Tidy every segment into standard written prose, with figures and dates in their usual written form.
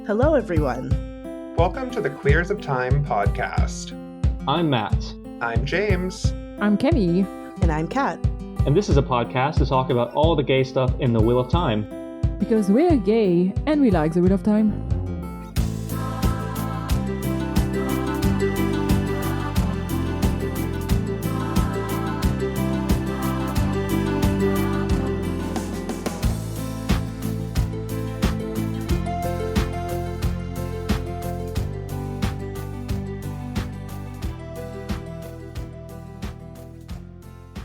Hello, everyone. Welcome to the Queers of Time podcast. I'm Matt. I'm James. I'm Kemi. And I'm Kat. And this is a podcast to talk about all the gay stuff in the Wheel of Time. Because we're gay and we like the Wheel of Time.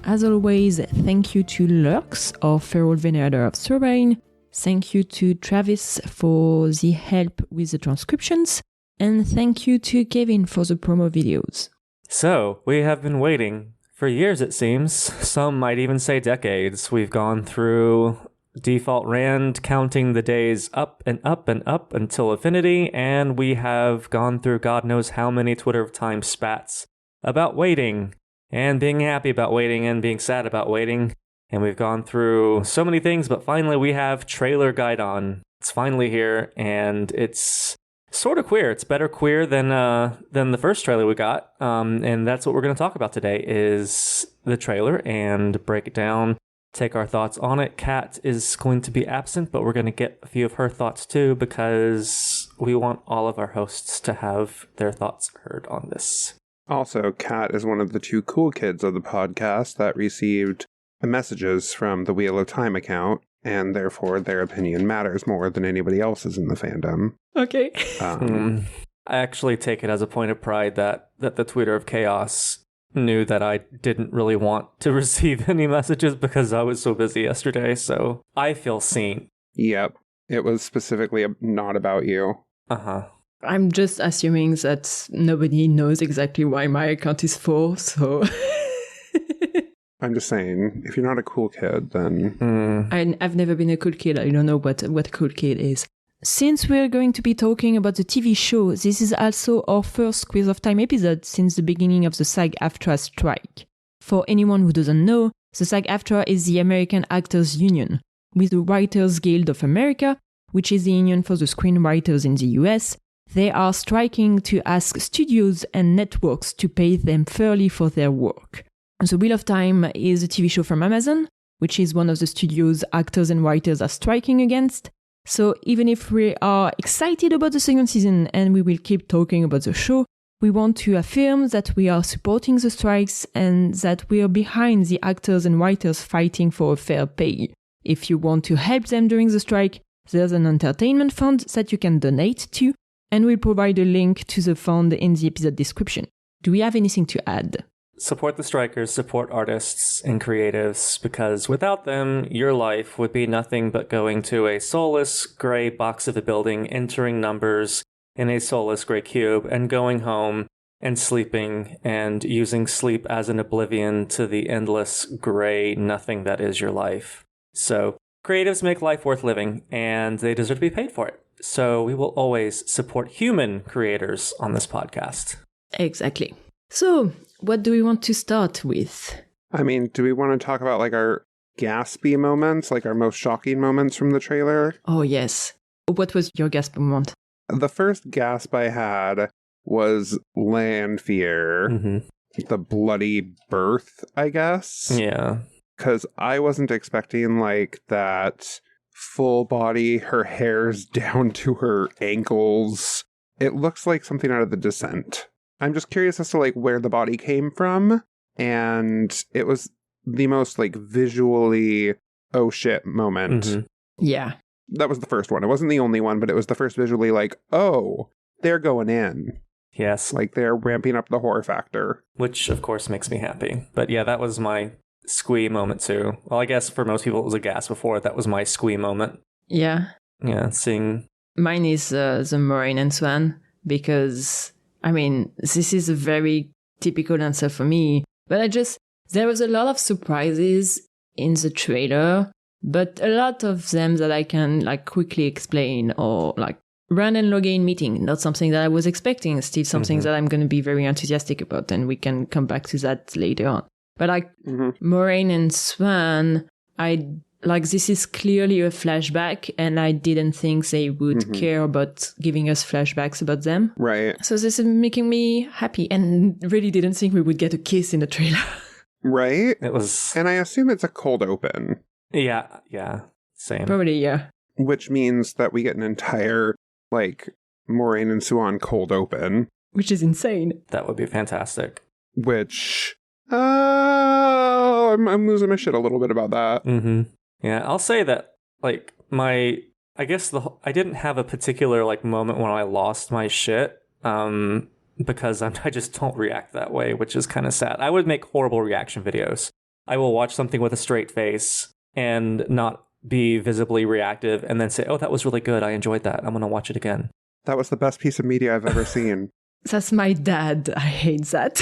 As always, thank you to Lurks, our feral venerator of Turbine. Thank you to Travis for the help with the transcriptions. And thank you to Kevin for the promo videos. So, we have been waiting for years, it seems. Some might even say decades. We've gone through default Rand, counting the days up and up and up until infinity, and we have gone through God knows how many Twitter of Time spats about waiting. And being happy about waiting and being sad about waiting. And we've gone through so many things, but finally we have Trailer Guide on. It's finally here, and it's sort of queer. It's better queer than the first trailer we got. And that's what we're going to talk about today is the trailer and break it down, take our thoughts on it. Kat is going to be absent, but we're going to get a few of her thoughts too, because we want all of our hosts to have their thoughts heard on this. Also, Kat is one of the two cool kids of the podcast that received messages from the Wheel of Time account, and therefore their opinion matters more than anybody else's in the fandom. Okay. I actually take it as a point of pride that the Twitter of Chaos knew that I didn't really want to receive any messages because I was so busy yesterday, so I feel seen. Yep. It was specifically not about you. Uh-huh. I'm just assuming that nobody knows exactly why my account is full, so... I'm just saying, if you're not a cool kid, then... I've never been a cool kid. I don't know what a cool kid is. Since we're going to be talking about the TV show, this is also our first Quiz of Time episode since the beginning of the SAG-AFTRA strike. For anyone who doesn't know, the SAG-AFTRA is the American Actors Union, with the Writers Guild of America, which is the union for the screenwriters in the US. They are striking to ask studios and networks to pay them fairly for their work. The Wheel of Time is a TV show from Amazon, which is one of the studios actors and writers are striking against. So even if we are excited about the second season and we will keep talking about the show, we want to affirm that we are supporting the strikes and that we are behind the actors and writers fighting for a fair pay. If you want to help them during the strike, there's an entertainment fund that you can donate to, and we'll provide a link to the fund in the episode description. Do we have anything to add? Support the strikers, support artists and creatives, because without them, your life would be nothing but going to a soulless gray box of a building, entering numbers in a soulless gray cube, and going home and sleeping and using sleep as an oblivion to the endless gray nothing that is your life. So, creatives make life worth living, and they deserve to be paid for it. So we will always support human creators on this podcast. Exactly. So, what do we want to start with? I mean, do we want to talk about, like, our gaspy moments, like our most shocking moments from the trailer? Oh, yes. What was your gasp moment? The first gasp I had was Lanfear. Mm-hmm. The bloody birth, I guess. Yeah. Because I wasn't expecting, like, that full body, her hair's down to her ankles. It looks like something out of The Descent. I'm just curious as to, like, where the body came from. And it was the most, like, visually, oh shit moment. Mm-hmm. Yeah. That was the first one. It wasn't the only one, but it was the first visually, like, oh, they're going in. Yes. Like, they're ramping up the horror factor. Which, of course, makes me happy. But yeah, that was my squee moment too. Well, I guess for most people it was a gasp before. That was my squee moment. Yeah. Yeah, seeing... Mine is the Moraine and Swan, because, I mean, this is a very typical answer for me. But there was a lot of surprises in the trailer, but a lot of them that I can, like, quickly explain, or, like, Rand and Logain meeting, not something that I was expecting, still something that I'm going to be very enthusiastic about, and we can come back to that later on. But, like, Moraine and Swan, I like this is clearly a flashback, and I didn't think they would care about giving us flashbacks about them. Right. So this is making me happy, and really didn't think we would get a kiss in the trailer. Right? It was... And I assume it's a cold open. Yeah, same. Probably, yeah. Which means that we get an entire, like, Moraine and Suan cold open. Which is insane. That would be fantastic. Which, I'm losing my shit a little bit about that. Mm-hmm. Yeah, I'll say that, like, I didn't have a particular, like, moment when I lost my shit, because I just don't react that way, which is kind of sad. I would make horrible reaction videos. I will watch something with a straight face and not be visibly reactive and then say, oh, that was really good. I enjoyed that. I'm going to watch it again. That was the best piece of media I've ever seen. That's my dad. I hate that.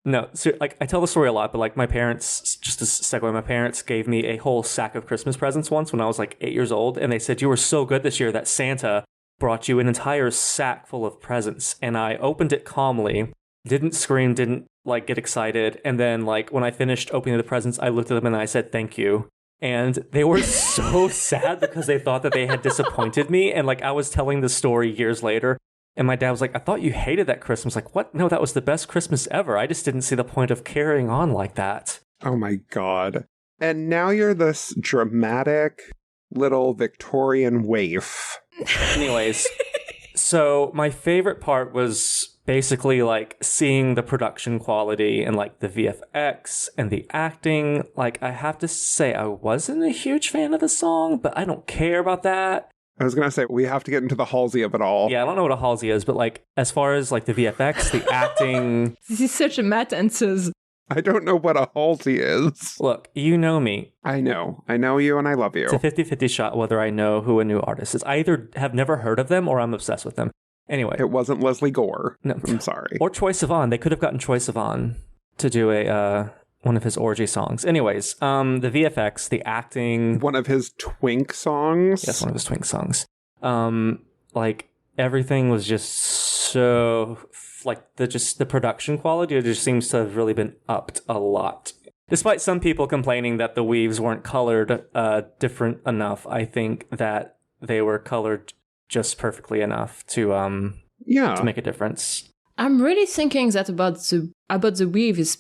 No, so, like, I tell the story a lot, but, like, my parents, just to segue, my parents gave me a whole sack of Christmas presents once when I was, like, 8 years old, and they said, you were so good this year that Santa brought you an entire sack full of presents. And I opened it calmly, didn't scream, didn't, like, get excited, and then, like, when I finished opening the presents, I looked at them and I said, thank you. And they were so sad because they thought that they had disappointed me, and, like, I was telling the story years later, and my dad was like, I thought you hated that Christmas. Like, what? No, that was the best Christmas ever. I just didn't see the point of carrying on like that. Oh my God. And now you're this dramatic little Victorian waif. Anyways, so my favorite part was basically, like, seeing the production quality and, like, the VFX and the acting. Like, I have to say, I wasn't a huge fan of the song, but I don't care about that. I was going to say, we have to get into the Halsey of it all. Yeah, I don't know what a Halsey is, but, like, as far as, like, the VFX, the acting... This is such a Matt answers. I don't know what a Halsey is. Look, you know me. I know you and I love you. It's a 50-50 shot whether I know who a new artist is. I either have never heard of them or I'm obsessed with them. Anyway. It wasn't Leslie Gore. No. I'm sorry. Or Troye Sivan. They could have gotten Troye Sivan to do one of his orgy songs. Anyways, the VFX, the acting... One of his twink songs? Yes, one of his twink songs. Like, everything was just so... Like, the production quality, it just seems to have really been upped a lot. Despite some people complaining that the weaves weren't colored different enough, I think that they were colored just perfectly enough to make a difference. I'm really thinking that about the weaves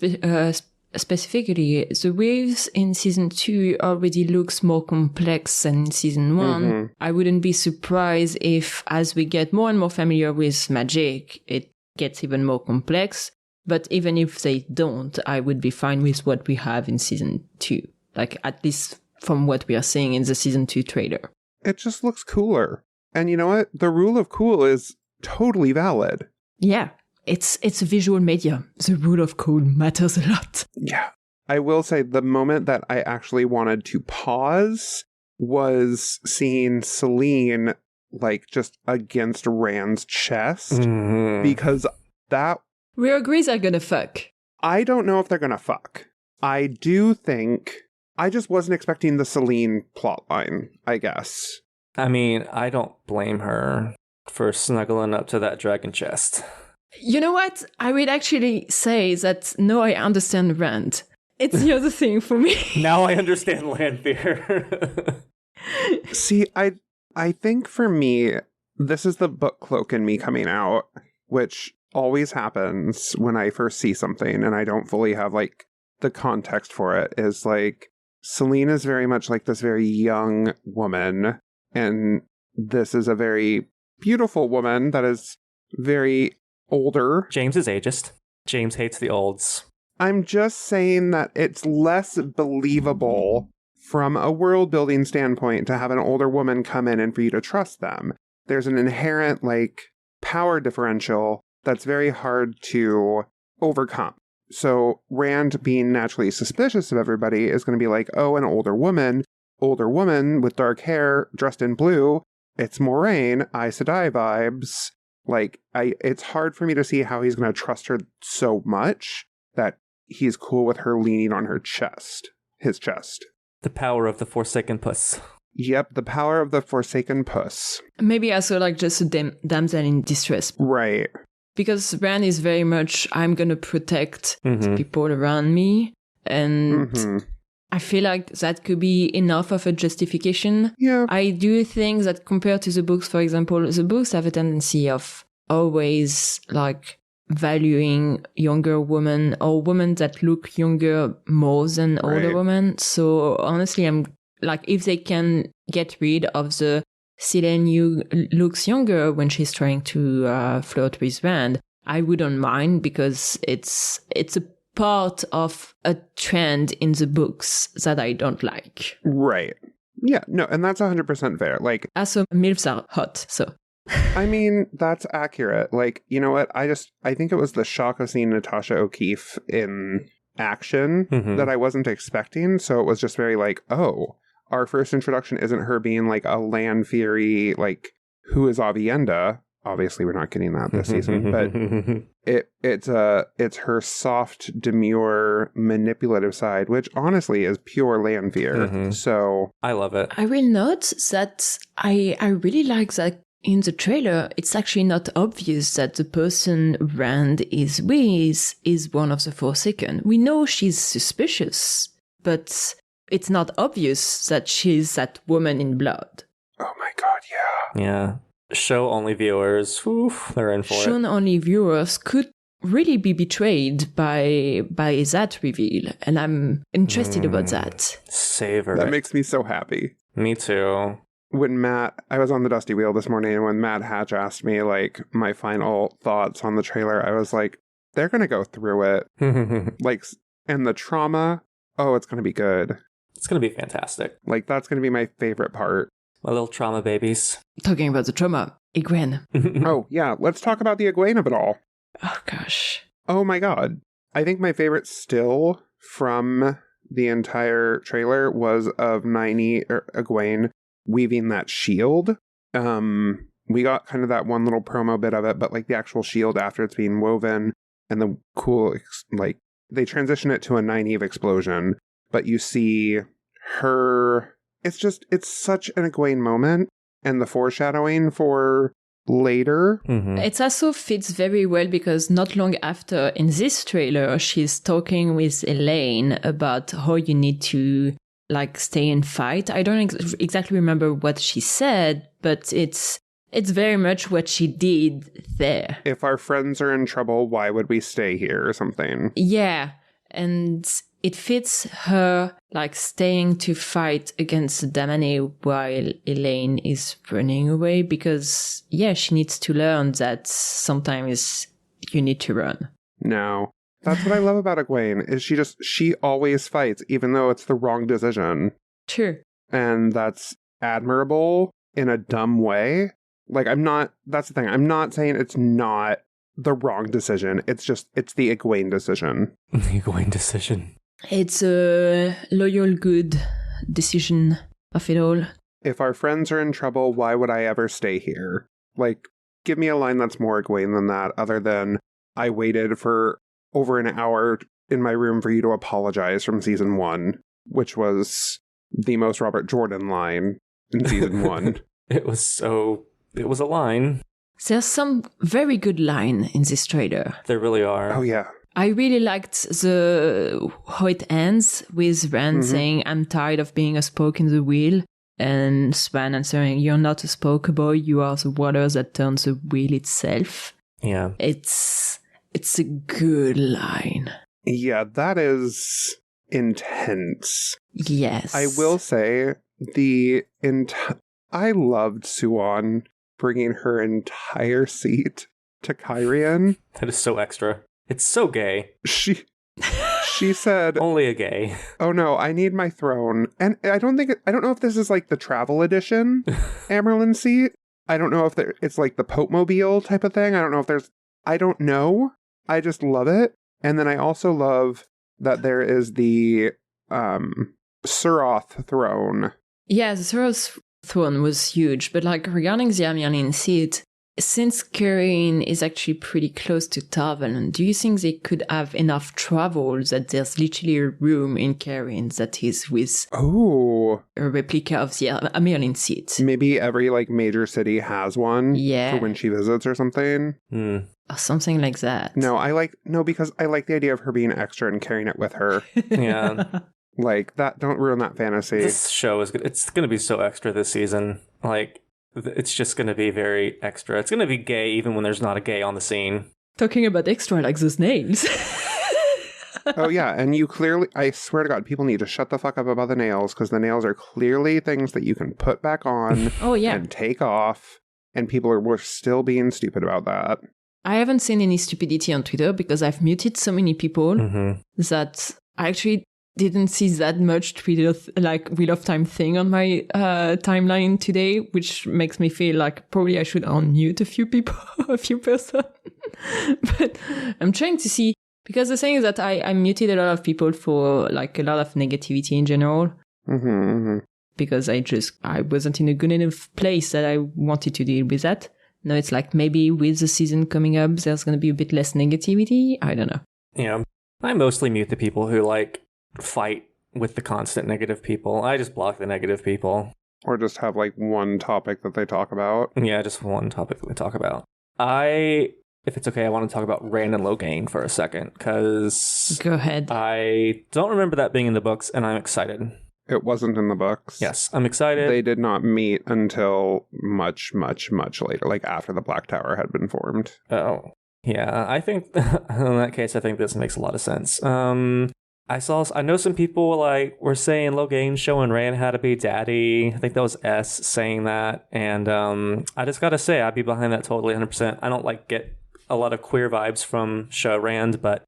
specifically. The waves in season 2 already looks more complex than in season 1. Mm-hmm. I wouldn't be surprised if, as we get more and more familiar with magic, it gets even more complex. But even if they don't, I would be fine with what we have in season 2. Like, at least from what we are seeing in the season 2 trailer. It just looks cooler. And you know what? The rule of cool is totally valid. Yeah. It's a visual media. The rule of cool matters a lot. Yeah. I will say the moment that I actually wanted to pause was seeing Celine, like, just against Rand's chest. Mm-hmm. Because that... We agree they're gonna fuck. I don't know if they're gonna fuck. I do think... I just wasn't expecting the Celine plotline, I guess. I mean, I don't blame her for snuggling up to that dragon chest. You know what? I would actually say that, no, I understand Rand. It's the other thing for me. Now I understand Lanfear. See, I think for me, this is the book cloak in me coming out, which always happens when I first see something and I don't fully have, like, the context for it, is, like, Celine is very much like this very young woman, and this is a very beautiful woman that is very older. James is ageist. James hates the olds. I'm just saying that it's less believable from a world building standpoint to have an older woman come in and for you to trust them. There's an inherent, like, power differential that's very hard to overcome. So Rand, being naturally suspicious of everybody, is going to be like, oh, an older woman with dark hair, dressed in blue, it's Moraine, Aes Sedai vibes. Like, it's hard for me to see how he's going to trust her so much that he's cool with her leaning on his chest. The power of the Forsaken Puss. Yep, the power of the Forsaken Puss. Maybe also, like, just a damsel in distress. Right. Because Rand is very much, I'm going to protect the people around me. And I feel like that could be enough of a justification. Yeah. I do think that compared to the books, for example, the books have a tendency of always like valuing younger women or women that look younger more than older Right. women. So honestly, I'm like, if they can get rid of the Selene looks younger when she's trying to flirt with Rand, I wouldn't mind, because it's a part of a trend in the books that I don't like. Right. Yeah, no, and that's 100% fair. Like, Also, MILFs are hot, so. I mean, that's accurate. Like, you know what? I think it was the shock of seeing Natasha O'Keefe in action that I wasn't expecting. So it was just very like, oh, our first introduction isn't her being like a land fury, like, who is Avienda? Obviously, we're not getting that this season, but it's her soft, demure, manipulative side, which honestly is pure Lanfear. So I love it. I will note that I really like that in the trailer, it's actually not obvious that the person Rand is with is one of the Forsaken. We know she's suspicious, but it's not obvious that she's that woman in blood. oh my god, yeah. Yeah. Show only viewers, they're in for it. Shown only viewers could really be betrayed by that reveal, and I'm interested about that. Savor That it. makes me so happy. Me too. When I was on the Dusty Wheel this morning, and when Matt Hatch asked me, like, my final thoughts on the trailer, I was like, they're going to go through it. Like, and the trauma, oh, it's going to be good. It's going to be fantastic. Like, that's going to be my favorite part. My little trauma babies. Talking about the trauma, Egwene. Oh, yeah, let's talk about the Egwene of it all. Oh, gosh. Oh my god. I think my favorite still from the entire trailer was of Nynaeve or Egwene weaving that shield. We got kind of that one little promo bit of it, but like the actual shield after it's being woven, and the cool, like, they transition it to a Nynaeve explosion, but you see her. It's such an Egwene moment, and the foreshadowing for later. It also fits very well because not long after, in this trailer, she's talking with Elaine about how you need to like stay and fight. I don't exactly remember what she said, but it's very much what she did there. If our friends are in trouble, why would we stay here or something? Yeah, and it fits her like staying to fight against Damane while Elaine is running away, because yeah, she needs to learn that sometimes you need to run. No. That's what I love about Egwene, is she always fights, even though it's the wrong decision. True. And that's admirable in a dumb way. Like, that's the thing, I'm not saying it's not the wrong decision, it's the Egwene decision. The Egwene decision. It's a loyal, good decision of it all. If our friends are in trouble, why would I ever stay here? Like, give me a line that's more Egwene than that, other than I waited for over an hour in my room for you to apologize from season 1, which was the most Robert Jordan line in season 1. It was a line. There's some very good line in this trailer. There really are. Oh, yeah. I really liked how it ends with Rand saying, "I'm tired of being a spoke in the wheel," and Swan answering, "You're not a spoke boy, you are the water that turns the wheel itself." Yeah. It's a good line. Yeah, that is intense. Yes. I will say, I loved Suan bringing her entire seat to Kyrian. That is so extra. It's so gay. She said, Only a gay. "Oh no, I need my throne." And I don't know if this is like the travel edition Amerlin seat. I don't know if it's like the Pope Mobile type of thing. I don't know. I just love it. And then I also love that there is the Suroth throne. Yeah, the Suroth throne was huge, but like regarding the Amerlin seat, since Kyrian is actually pretty close to Tarvalon, do you think they could have enough travel that there's literally a room in Kyrian that is with Oh, a replica of the Amerlin seat? maybe every like major city has one. Yeah. For when she visits or something. Or something like that. No, because I like the idea of her being extra and carrying it with her. Yeah. Like, that, don't ruin that fantasy. This show is good. It's going to be so extra this season. Like, it's just going to be very extra. It's going to be gay even when there's not a gay on the scene. Talking about extra, like those nails. Oh, yeah. And you clearly, I swear to God, people need to shut the fuck up about the nails, because the nails are clearly things that you can put back on Oh, yeah. and take off. And people were still being stupid about that. I haven't seen any stupidity on Twitter because I've muted so many people that I actually didn't see that much Twitter, like Wheel of Time thing on my timeline today, which makes me feel like probably I should unmute a few people, a few person. But I'm trying to see, because the thing is that I muted a lot of people for like a lot of negativity in general. Because I wasn't in a good enough place that I wanted to deal with that. Now it's like maybe with the season coming up, there's going to be a bit less negativity. I don't know. Yeah. I mostly mute the people who like fight with the constant negative people. I just block the negative people. Or just have like one topic that they talk about. Yeah, just one topic that we talk about. If it's okay, I want to talk about Rand and Logain for a second, because Go ahead. I don't remember that being in the books, and I'm excited. It wasn't in the books. Yes, I'm excited. They did not meet until much, much, much later, like after the Black Tower had been formed. Oh, yeah. I think in that case, I think this makes a lot of sense. I know some people like were saying Logain showing Rand how to be daddy. I think that was S saying that, and I just gotta say I'd be behind that totally 100%. I don't like get a lot of queer vibes from show Rand, but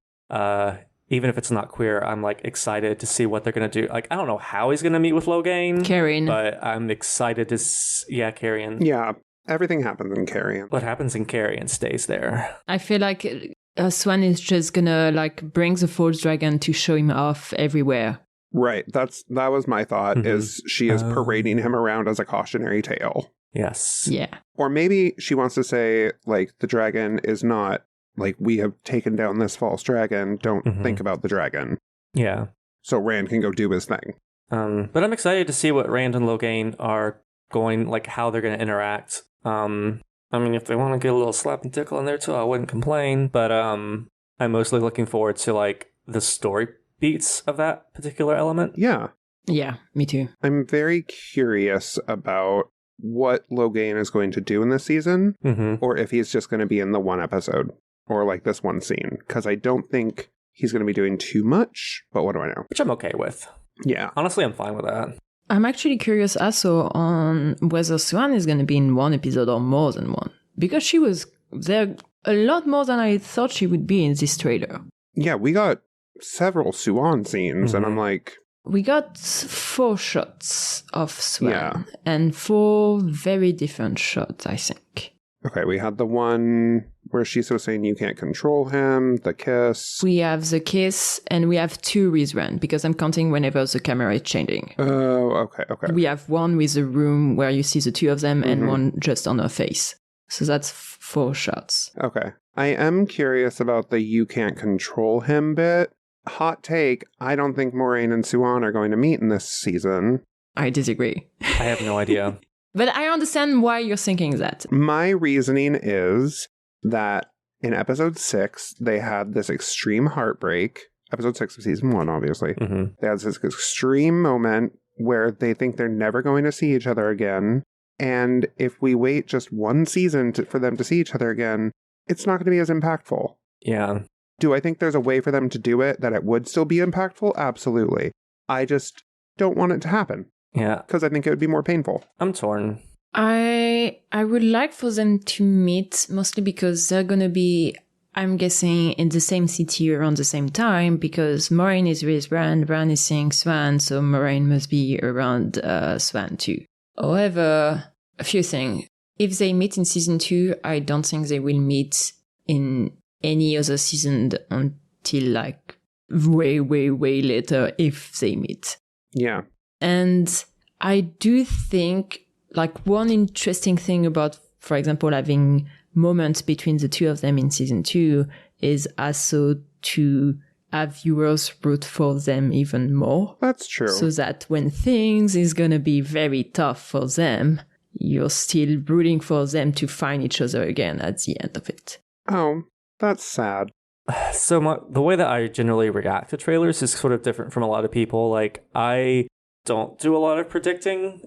even if it's not queer, I'm like excited to see what they're gonna do. Like, I don't know how he's gonna meet with Logain, Carrion. but I'm excited to Carrion. Yeah, everything happens in Carrion. What happens in Carrion stays there. I feel like Swan is just gonna like bring the false dragon to show him off everywhere. Right, that was my thought, is she is parading him around as a cautionary tale. Yes. Yeah. Or maybe she wants to say, like, the dragon is not, like, we have taken down this false dragon, don't think about the dragon. Yeah. So Rand can go do his thing. But I'm excited to see what Rand and Logain are going, like, how they're going to interact. I mean, if they want to get a little slap and tickle in there too, I wouldn't complain. But I'm mostly looking forward to, like, the story beats of that particular element. Yeah. Yeah, me too. I'm very curious about what Logain is going to do in this season, or if he's just going to be in the one episode, or like this one scene, because I don't think he's going to be doing too much, but what do I know? Which I'm okay with. Yeah. Honestly, I'm fine with that. I'm actually curious also on whether Swan is going to be in one episode or more than one, because she was there a lot more than I thought she would be in this trailer. Yeah, we got several Suan scenes, and I'm like... We got 4 shots of Swan, Yeah. and 4 very different shots, I think. Okay, we had the one where she's so saying you can't control him, the kiss. We have the kiss, and we have 2 with Rand, because I'm counting whenever the camera is changing. Oh, okay. We have one with the room where you see the 2 of them, and one just on her face. So that's 4 shots. Okay. I am curious about the you can't control him bit. Hot take, I don't think Moraine and Suan are going to meet in this season. I disagree. I have no idea. But I understand why you're thinking that. My reasoning is that in episode 6, they had this extreme heartbreak. Episode 6 of season 1, obviously. They had this extreme moment where they think they're never going to see each other again. And if we wait just one season for them to see each other again, it's not going to be as impactful. Yeah. Do I think there's a way for them to do it that it would still be impactful? Absolutely. I just don't want it to happen. Yeah. Because I think it would be more painful. I'm torn. I would like for them to meet, mostly because they're going to be, I'm guessing, in the same city around the same time, because Moraine is with Bran is seeing Swan, so Moraine must be around Swan too. However, a few things. If they meet in season 2, I don't think they will meet in any other season until like way, way, way later if they meet. Yeah. And I do think like one interesting thing about, for example, having moments between the 2 of them in season 2 is also to have viewers root for them even more. That's true. So that when things is going to be very tough for them, you're still rooting for them to find each other again at the end of it. Oh, that's sad. the way that I generally react to trailers is sort of different from a lot of people. Like, I don't do a lot of predicting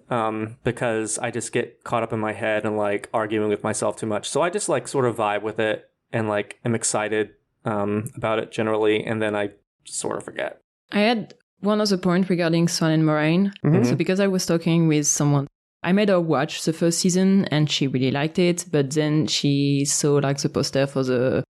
because I just get caught up in my head and like arguing with myself too much. So I just like sort of vibe with it and like am excited about it generally, and then I sort of forget. I had one other point regarding Swan and Moraine. Mhm. So because I was talking with someone, I made her watch the first season and she really liked it, but then she saw like the poster for the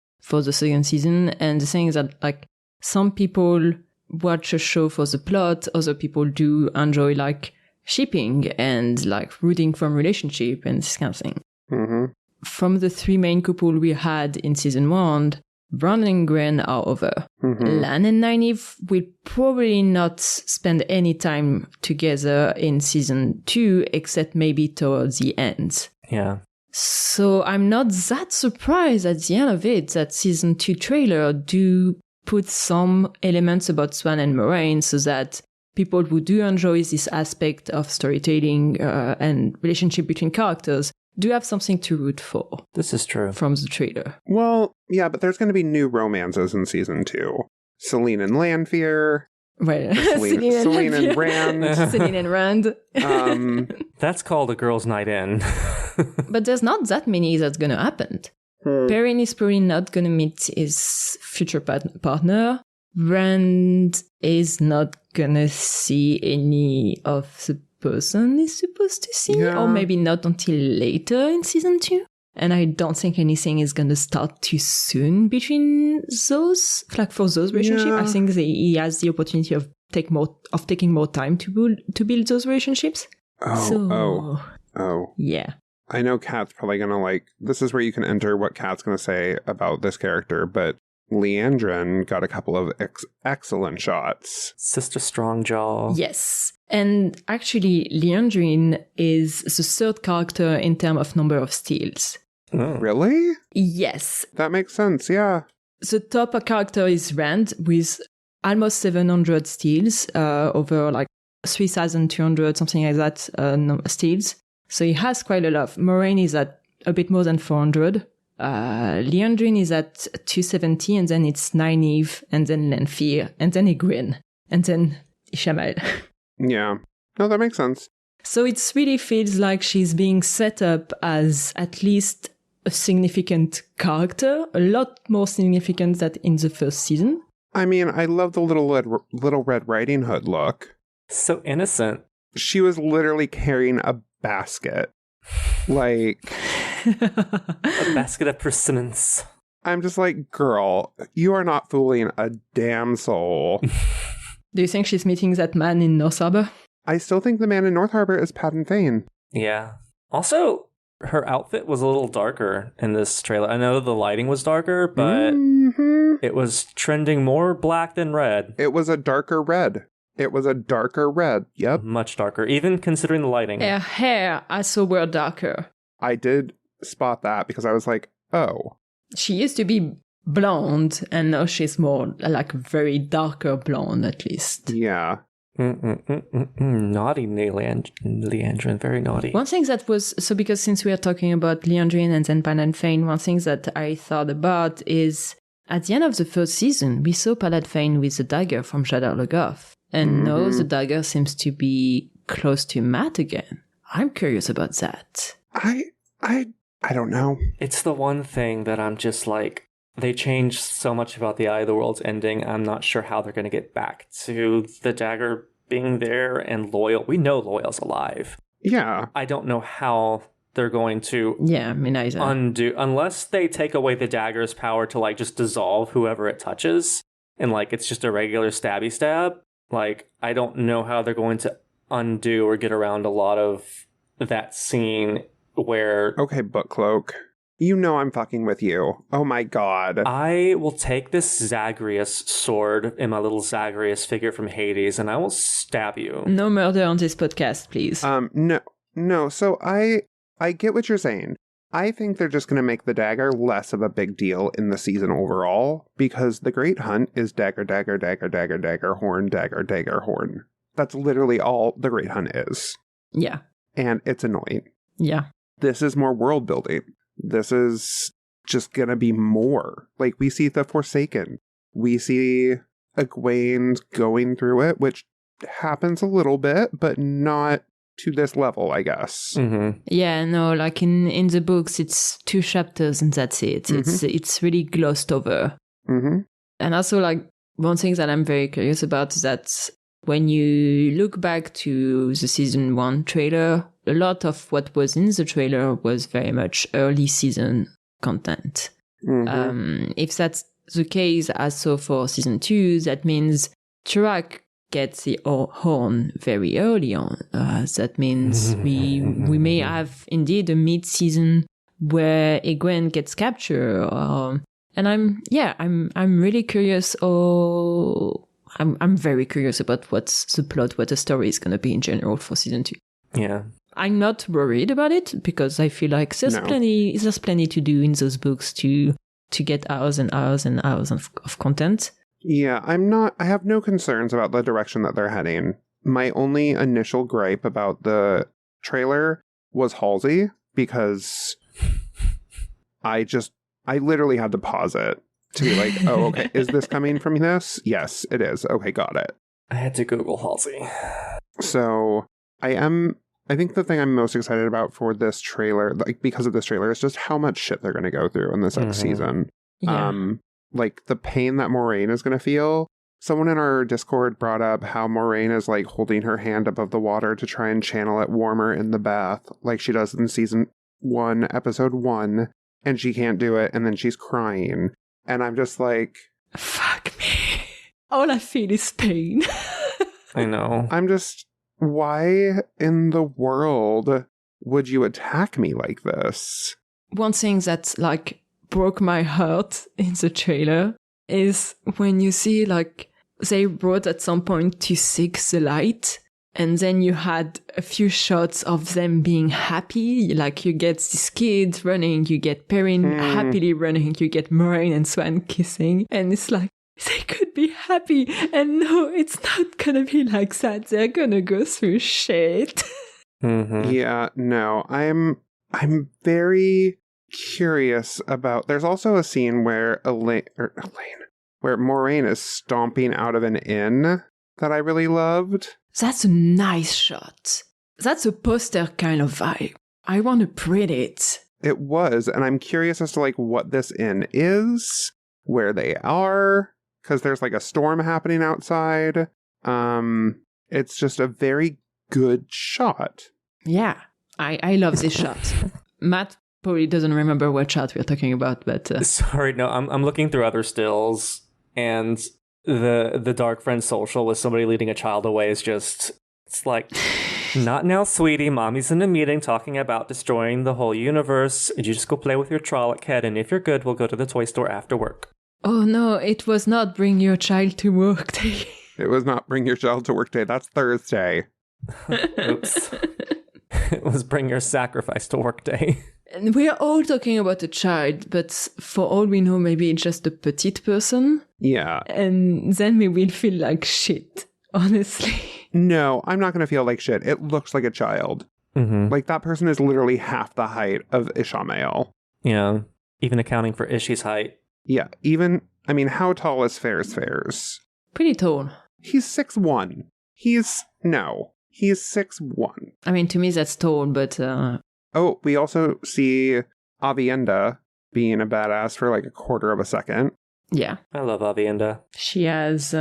second season, and the thing is that like some people watch a show for the plot, other people do enjoy like shipping and like rooting from relationship and this kind of thing. Mm-hmm. From the three main couple we had in season 1, Brandon and Gwen are over. Mm-hmm. Lan and Nynaeve will probably not spend any time together in season 2, except maybe towards the end. Yeah. So I'm not that surprised at the end of it that season 2 trailer do put some elements about Swan and Moraine so that people who do enjoy this aspect of storytelling and relationship between characters do have something to root for. This is true. From the trailer. Well, yeah, but there's going to be new romances in season 2. Celine and Lanfear. Right. Celine and Rand. Celine and Rand. That's called a girl's night in. But there's not that many that's going to happen. Perrin is probably not going to meet his future partner. Rand is not going to see any of the person he's supposed to see, or maybe not until later in season 2. And I don't think anything is going to start too soon between those, like for those relationships. Yeah. I think he has the opportunity of taking more time to build those relationships. Oh. Yeah. I know Kat's probably going to like, this is where you can enter what Kat's going to say about this character, but Leandrin got a couple of excellent shots. Sister Strongjaw. Yes. And actually, Leandrin is the third character in terms of number of steals. Oh. Really? Yes. That makes sense, yeah. The top character is Rand with almost 700 steals, over like 3,200, something like that, steals. So he has quite a lot. Moraine is at a bit more than 400. Leandrin is at 270, and then it's Nynaeve, and then Lanfear, and then Egwene, and then Ishamel. Yeah. No, that makes sense. So it really feels like she's being set up as at least a significant character, a lot more significant than in the first season. I mean, I love the Little Red Riding Hood look. So innocent. She was literally carrying a basket. Like... A basket of persimmons. I'm just like, girl, you are not fooling a damn soul. Do you think she's meeting that man in North Harbor? I still think the man in North Harbor is Patton Fane. Yeah. Also, her outfit was a little darker in this trailer. I know the lighting was darker, but it was trending more black than red. It was a darker red. Yep. Much darker, even considering the lighting. Her hair also were darker. I did spot that because I was like, oh. She used to be blonde, and now she's more like very darker blonde, at least. Yeah. Naughty Leandrin, very naughty. One thing that was, so because since we are talking about Leandrin and then Patton Fane, one thing that I thought about is at the end of the first season, we saw Patton Fane with the dagger from Shadar Logoth. And now the dagger seems to be close to Matt again. I'm curious about that. I don't know. It's the one thing that I'm just like, they changed so much about the Eye of the World's ending. I'm not sure how they're going to get back to the dagger being there and Loyal. We know Loyal's alive. Yeah. I don't know how they're going to me neither. undo, unless they take away the dagger's power to like just dissolve whoever it touches and like it's just a regular stabby stab. Like, I don't know how they're going to undo or get around a lot of that scene where... Okay, Book Cloak. You know I'm fucking with you. Oh my god. I will take this Zagreus sword in my little Zagreus figure from Hades and I will stab you. No murder on this podcast, please. No. So I get what you're saying. I think they're just going to make the dagger less of a big deal in the season overall, because the Great Hunt is dagger, dagger, dagger, dagger, dagger, horn, dagger, dagger, horn. That's literally all the Great Hunt is. Yeah. And it's annoying. Yeah. This is more world building. This is just gonna be more. Like, we see the Forsaken. We see Egwene going through it, which happens a little bit, but not to this level, I guess. Mm-hmm. Yeah, no, like in the books, it's 2 chapters and that's it. It's really glossed over. Mm-hmm. And also, like, one thing that I'm very curious about is that when you look back to the season 1 trailer, a lot of what was in the trailer was very much early season content. Mm-hmm. If that's the case, as so for season 2, that means Turak gets the horn very early on. That means we may have indeed a mid-season where Egwene gets captured. And I'm really curious. I'm very curious about what's the plot, what the story is going to be in general for season 2. Yeah. I'm not worried about it because I feel like there's plenty to do in those books to get hours and hours and hours of content. Yeah, I have no concerns about the direction that they're heading. My only initial gripe about the trailer was Halsey, because I literally had to pause it to be like, oh, okay, is this coming from this? Yes, it is. Okay, got it. I had to Google Halsey. So I think the thing I'm most excited about for this trailer, like because of this trailer, is just how much shit they're going to go through in this season. Yeah. Like the pain that Moraine is going to feel. Someone in our Discord brought up how Moraine is like holding her hand above the water to try and channel it warmer in the bath, like she does in season 1, episode 1, and she can't do it, and then she's crying. And I'm just like, fuck me. All I feel is pain. I know. I'm just, why in the world would you attack me like this? One thing that like broke my heart in the trailer is when you see like they brought at some point to 6 the light, and then you had a few shots of them being happy. Like you get this kid running, you get Perrin happily running, you get Moraine and Swan kissing, and it's like they could be happy, and no, it's not gonna be like that. They're gonna go through shit. Mm-hmm. Yeah, no, I'm very curious about. There's also a scene where where Moraine is stomping out of an inn that I really loved. That's a nice shot. That's a poster kind of vibe. I want to print it. It was, and I'm curious as to like what this inn is, where they are, because there's like a storm happening outside. It's just a very good shot. Yeah, I love this shot. Matt probably doesn't remember what shot we're talking about, but Sorry, no, I'm looking through other stills, and the Dark Friend social with somebody leading a child away is just, it's like, not now, sweetie. Mommy's in a meeting talking about destroying the whole universe. You just go play with your Trolloc head, and if you're good, we'll go to the toy store after work. Oh no, it was not bring your child to work day. It was not bring your child to work day. That's Thursday. Oops. It was bring your sacrifice to work day. And we are all talking about a child, but for all we know, maybe it's just a petite person. Yeah. And then we will feel like shit, honestly. No, I'm not going to feel like shit. It looks like a child. Mm-hmm. Like, that person is literally half the height of Ishamael. Yeah, even accounting for Ishi's height. Yeah, even, I mean, how tall is Fares? Pretty tall. He's 6'1". He's 6'1". I mean, to me, that's tall, but... Oh, we also see Avienda being a badass for like a quarter of a second. Yeah. I love Avienda. She has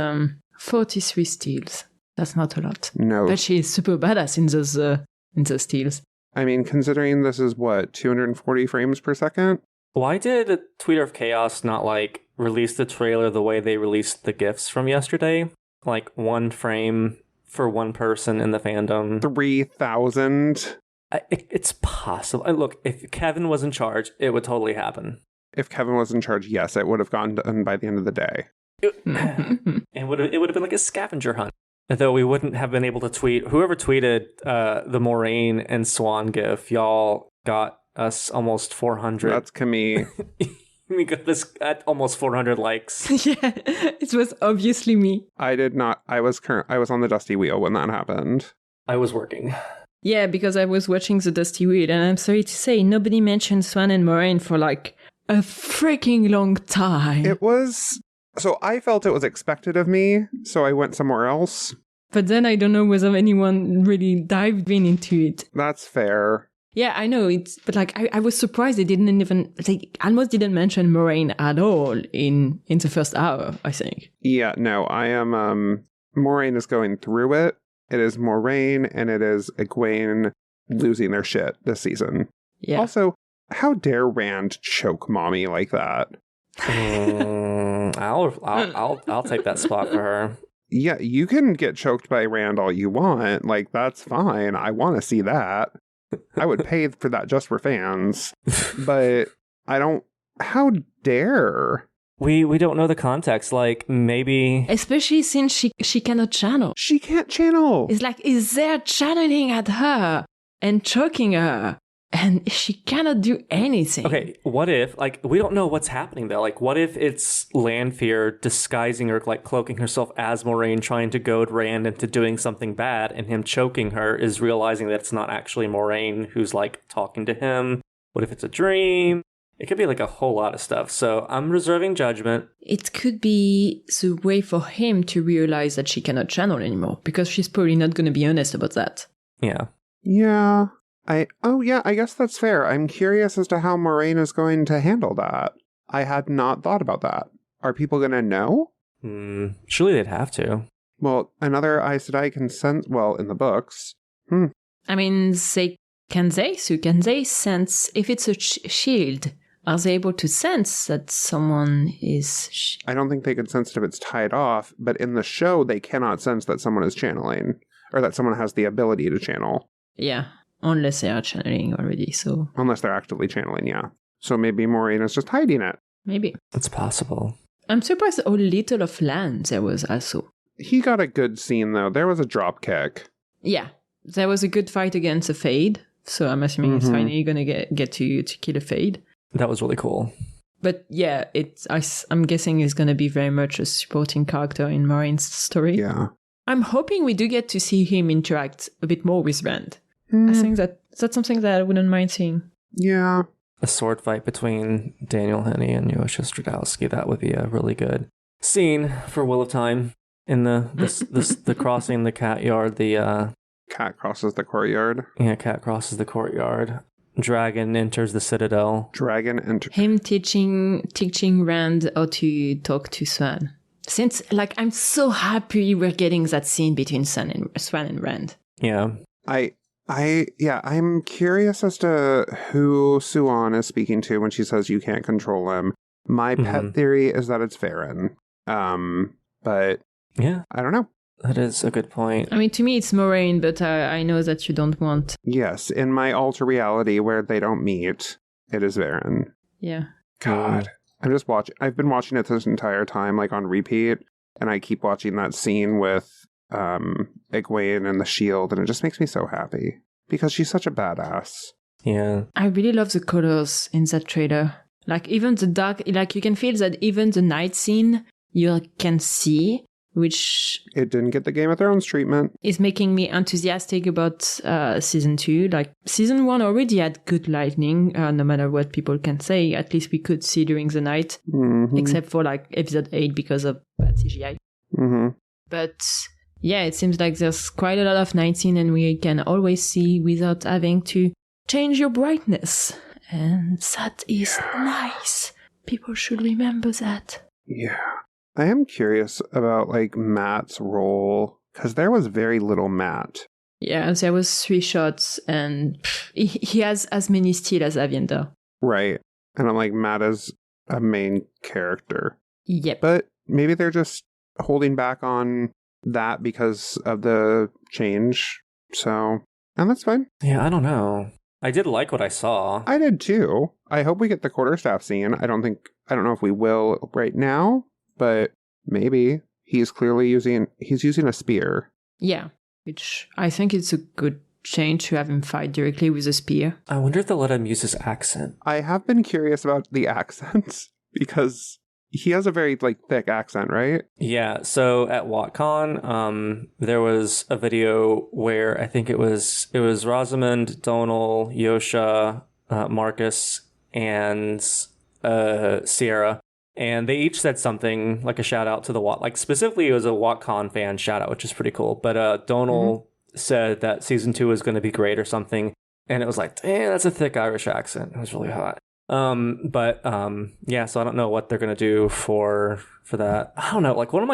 43 steals. That's not a lot. No. But she is super badass in those steals. I mean, considering this is what, 240 frames per second? Why did Tweeter of Chaos not, like, release the trailer the way they released the GIFs from yesterday? Like, 1 frame for 1 person in the fandom. 3,000? It's possible. Look, if Kevin was in charge, it would totally happen. If Kevin was in charge, yes, it would have gone done by the end of the day. It would have been like a scavenger hunt. Though we wouldn't have been able to tweet. Whoever tweeted the Moraine and Swan GIF, y'all got us almost 400. That's Camille. We got this at almost 400 likes. Yeah, it was obviously me. I did not. I was on the Dusty Wheel when that happened. I was working. Yeah, because I was watching the Dusty Wheel, and I'm sorry to say, nobody mentioned Swan and Moraine for like a freaking long time. It was... So I felt it was expected of me, so I went somewhere else. But then I don't know whether anyone really dived into it. That's fair. Yeah, I know but like I was surprised they didn't even almost didn't mention Moraine at all in the first hour, I think. Yeah, no, I am Moraine is going through it. It is Moraine and it is Egwene losing their shit this season. Yeah. Also, how dare Rand choke mommy like that? I'll take that spot for her. Yeah, you can get choked by Rand all you want. Like, that's fine. I want to see that. I would pay for that just for fans. But I don't... How dare? We don't know the context. Like, maybe... Especially since she cannot channel. She can't channel. It's like, is there channeling at her and choking her? And she cannot do anything. Okay, what if, like, we don't know what's happening though. Like, what if it's Lanfear disguising or, like, cloaking herself as Moraine, trying to goad Rand into doing something bad, and him choking her is realizing that it's not actually Moraine who's, like, talking to him? What if it's a dream? It could be, like, a whole lot of stuff. So I'm reserving judgment. It could be the way for him to realize that she cannot channel anymore, because she's probably not going to be honest about that. Yeah. Yeah. I guess that's fair. I'm curious as to how Moraine is going to handle that. I had not thought about that. Are people going to know? Surely they'd have to. Well, another Aes Sedai can sense, well, in the books. I mean, can they sense, if it's a shield, are they able to sense that someone is... I don't think they could sense it if it's tied off, but in the show, they cannot sense that someone is channeling, or that someone has the ability to channel. Yeah. Unless they are channeling already, so... Unless they're actively channeling, yeah. So maybe Moraine is just hiding it. Maybe. It's possible. I'm surprised how little of land there was also. He got a good scene, though. There was a drop kick. Yeah. There was a good fight against a Fade, so I'm assuming he's finally going to get to kill a Fade. That was really cool. But yeah, I'm guessing he's going to be very much a supporting character in Moraine's story. Yeah. I'm hoping we do get to see him interact a bit more with Rand. I think that's something that I wouldn't mind seeing. Yeah. A sword fight between Daniel Henney and Yosha Stradowski. That would be a really good scene for Wheel of Time. In the crossing the cat yard, Cat crosses the courtyard. Yeah, cat crosses the courtyard. Dragon enters the citadel. Him teaching Rand how to talk to Swan. Since, like, I'm so happy we're getting that scene between Swan and Rand. Yeah. I'm curious as to who Suan is speaking to when she says you can't control him. My pet theory is that it's Farron. But yeah, I don't know. That is a good point. I mean, to me, it's Moraine, but I know that you don't want... Yes, in my alter reality where they don't meet, it is Varen. Yeah. God. I've been watching it this entire time, like on repeat, and I keep watching that scene with Egwene and the shield, and it just makes me so happy. Because she's such a badass. Yeah. I really love the colors in that trailer. Like, even the dark... Like, you can feel that even the night scene, you can see... which... It didn't get the Game of Thrones treatment. Is making me enthusiastic about season 2. Like, season 1 already had good lighting, no matter what people can say. At least we could see during the night. Except for, like, episode 8 because of bad CGI. But, yeah, it seems like there's quite a lot of night scene and we can always see without having to change your brightness. And that is nice. People should remember that. Yeah. I am curious about, like, Matt's role, because there was very little Matt. Yeah, there was 3 shots, and he has as many steals as Aviendha. Right. And I'm like, Matt is a main character. Yep. But maybe they're just holding back on that because of the change. So, and that's fine. Yeah, I don't know. I did like what I saw. I did too. I hope we get the quarterstaff scene. I don't know if we will right now. But maybe he's using a spear. Yeah, which I think it's a good change to have him fight directly with a spear. I wonder if they'll let him use his accent. I have been curious about the accents because he has a very thick accent, right? Yeah. So at WatCon, there was a video where I think it was Rosamund, Donal, Yosha, Marcus, and Sierra, and they each said something like a shout out to the Wat. Like specifically, it was a WatCon fan shout out, which is pretty cool. But Donal said that season 2 is going to be great or something, and it was like, damn, that's a thick Irish accent. It was really hot. Yeah. So I don't know what they're going to do for that. I don't know. Like one of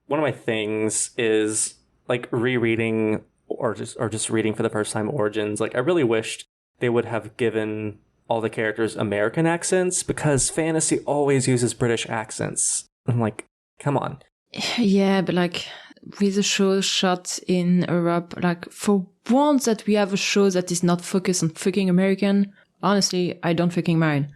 my things is like rereading or just reading for the first time Origins. Like I really wished they would have given all the characters American accents, because fantasy always uses British accents. I'm like, come on. Yeah, but like with a show shot in Europe, like for once that we have a show that is not focused on fucking American, honestly, I don't fucking mind.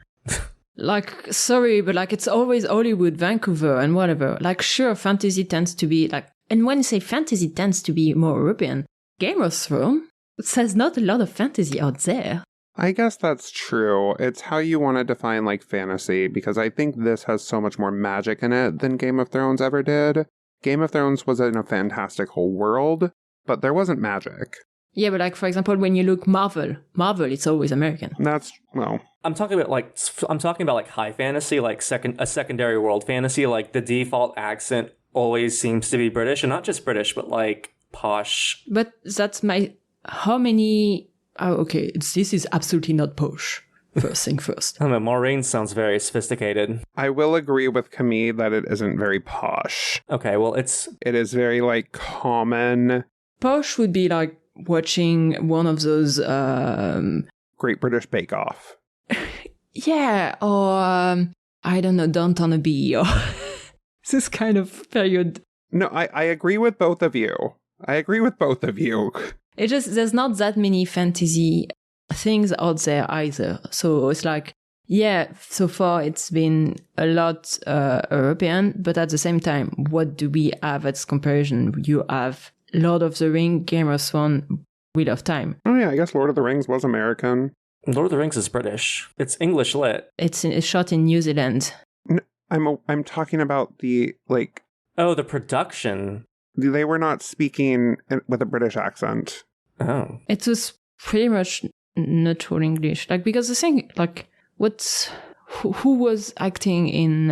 Like, sorry, but like it's always Hollywood, Vancouver, and whatever. Like, sure, fantasy tends to be like, and when you say fantasy tends to be more European, Game of Thrones says not a lot of fantasy out there. I guess that's true. It's how you want to define like fantasy, because I think this has so much more magic in it than Game of Thrones ever did. Game of Thrones was in a fantastical world, but there wasn't magic. Yeah, but like, for example, when you look Marvel, it's always American. That's, well... I'm talking about like high fantasy, like a secondary world fantasy. Like the default accent always seems to be British, and not just British, but like posh. But that's how many... Oh, okay, this is absolutely not posh. First thing first. I don't know, Maureen sounds very sophisticated. I will agree with Camille that it isn't very posh. Okay, well, it is very, like, common. Posh would be like watching one of those... Great British Bake Off. Yeah, or, I don't know, Downton Abbey, or this kind of period. No, I agree with both of you. It just, there's not that many fantasy things out there either. So it's like, yeah, so far it's been a lot European, but at the same time, what do we have as comparison? You have Lord of the Rings, Game of Thrones, Wheel of Time. Oh yeah, I guess Lord of the Rings was American. Lord of the Rings is British. It's English lit. It's shot in New Zealand. No, I'm talking about the, like... Oh, the production. They were not speaking with a British accent. Oh. It was pretty much neutral English. Like, because the thing, like, who was acting in,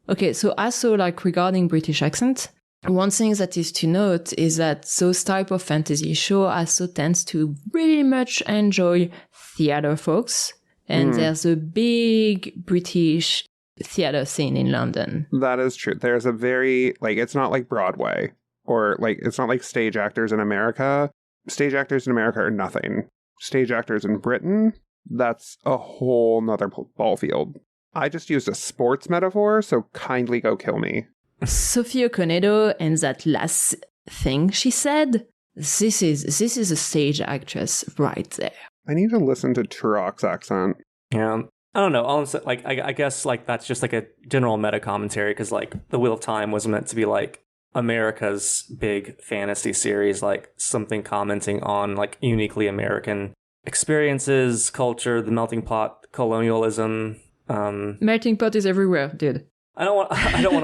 okay, so also, like, regarding British accent, one thing that is to note is that those type of fantasy show also tends to really much enjoy theater folks. And there's a big British theater scene in London. That is true. There's a very, like, it's not like Broadway, or like, it's not like stage actors in America. Stage actors in America are nothing. Stage actors in Britain, that's a whole nother ball field. I just used a sports metaphor, so kindly go kill me. Sophia Conedo and that last thing she said, this is a stage actress right there. I need to listen to Turok's accent. Yeah. I don't know. Honestly, like, I guess like that's just like a general meta commentary, because like The Wheel of Time was meant to be like America's big fantasy series, like something commenting on like uniquely American experiences, culture, the melting pot, colonialism. Melting pot is everywhere, dude. I don't want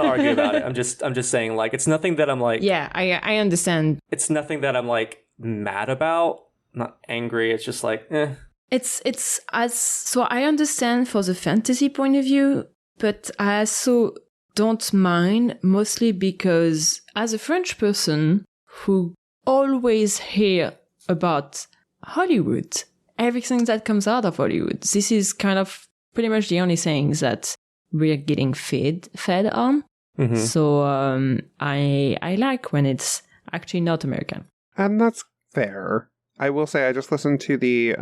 to argue about it. I'm just saying, like, it's nothing that I'm like... Yeah, I understand. It's nothing that I'm like mad about, not angry. It's just like, eh. So I understand for the fantasy point of view, but I also don't mind, mostly because as a French person who always hear about Hollywood, everything that comes out of Hollywood, this is kind of pretty much the only thing that we're getting fed on. Mm-hmm. So I like when it's actually not American. And that's fair. I will say I just listened to the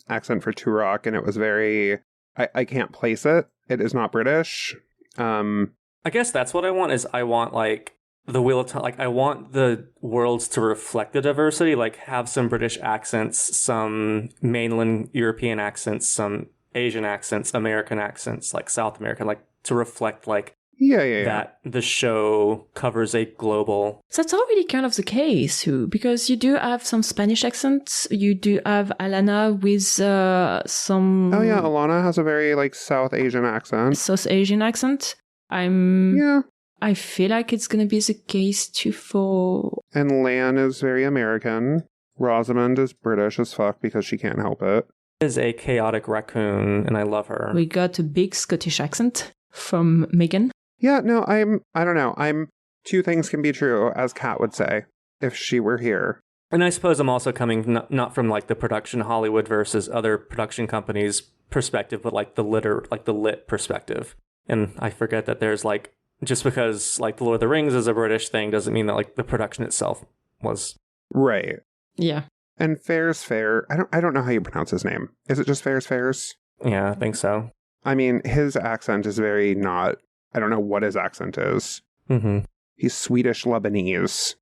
accent for Turok, and it was very... I can't place it. It is not British. I guess that's what I want, is I want, like, the Wheel of Time... Like, I want the worlds to reflect the diversity, like, have some British accents, some mainland European accents, some Asian accents, American accents, like South American, like, to reflect, like, that the show covers a global... That's already kind of the case, too, because you do have some Spanish accents. You do have Alana with some... Oh, yeah, Alana has a very, like, South Asian accent. South Asian accent. I feel like it's going to be the case, too, for... And Lan is very American. Rosamund is British as fuck because she can't help it. is a chaotic raccoon, and I love her. We got a big Scottish accent from Megan. Yeah, no, I don't know. Two things can be true, as Kat would say, if she were here. And I suppose I'm also coming not from like the production Hollywood versus other production companies perspective, but like the lit perspective. And I forget that there's like, just because like The Lord of the Rings is a British thing doesn't mean that like the production itself was. Right. Yeah. And Fair's Fair, I don't know how you pronounce his name. Is it just Fair's? Yeah, I think so. I mean, his accent is very not, I don't know what his accent is. Mm-hmm. He's Swedish Lebanese.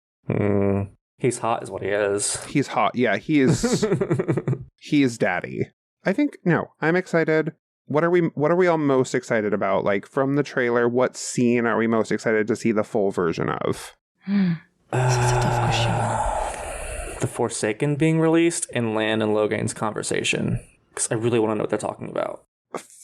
He's hot is what he is. He's hot. Yeah, he is. He is daddy. I think, no, I'm excited. What are we all most excited about? Like, from the trailer, what scene are we most excited to see the full version of? That's a tough question. The Forsaken being released and Lan and Logain's conversation. Because I really want to know what they're talking about.